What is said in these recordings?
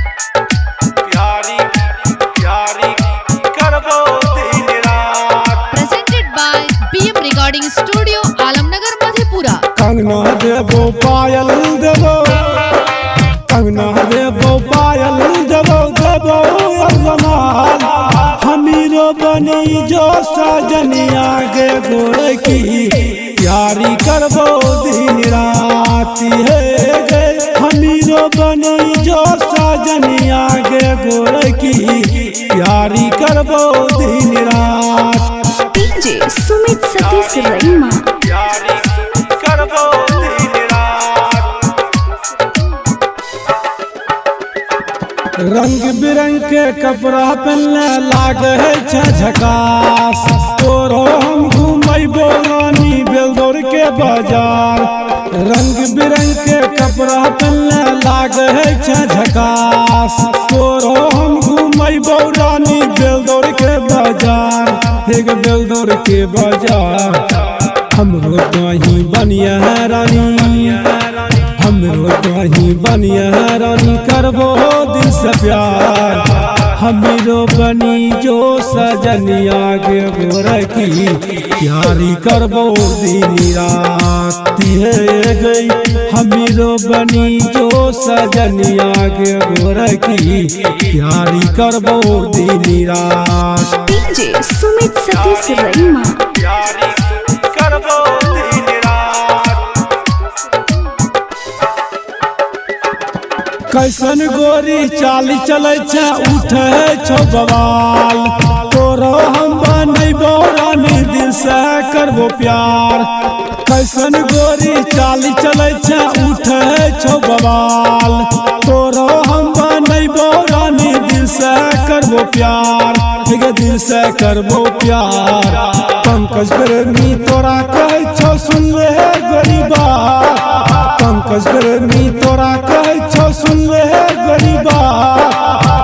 प्यारी प्यारी करबो दिन रात। Presented by BM Recording Studio, Alamnagar, Madhepura. कंगना देबो पायल देबो, कंगना देबो पायल देबो, देबो जमाल हमीरो बनी जो सजनिया गे गोरकी। प्यारी करबो दिन रात हे गे हमीरो बनी जो सजनिया गे गोरकी। प्यारी करबो दिन रात। DJ Sumit Satish Raima. प्यारी करबो दिन रात। रंग बिरंग के कपड़ा पहनने लागे है झकास। तोरो हम घूमबो रानी बेलदौर के बाजार। रंग बिरंग के कपड़ा पहनने लागे है झकास। तोरो हम घूमबो रानी बेलदौर के बाजार। हे गे बेलदौर के बाजार हमरो कहीं बनिया है रानी, हमरो कहीं बनिया है रानी। करबो दिल से प्यार हमीरो बनी जो सजनिया गे गोरकी। प्यारी करबो दिन रात हे गई हमीरो बनी जो सजनिया गे गोरकी। प्यारी करबो दिन रात। DJ Sumit Satish Raima. प्यारी करबो दिन रात। कैसन गोरी चाली चले छे उठे छो बवाल। तोरो हम बनैबो रानी दिल से करबो प्यार। कैसन गोरी चाली चले छे उठे छो बवाल। तोरो हम बनैबो रानी दिल से करबो प्यार। ठीक है दिल से करबो प्यार। पंकज प्रेमी तोरा कहै छो सुन ले गरीबा। पंकज प्रेमी तोरा कहै छो सुन ले गरीबा।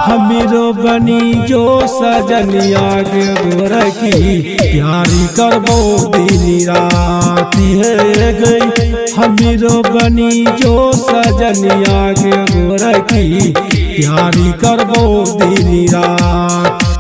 हमीरो बनी जो सजनिया गे गोरकी। प्यारी करबो दिन रात हे गई हमीरो बनी जो सजनिया गे गोरकी। प्यारी करबो दिन रात।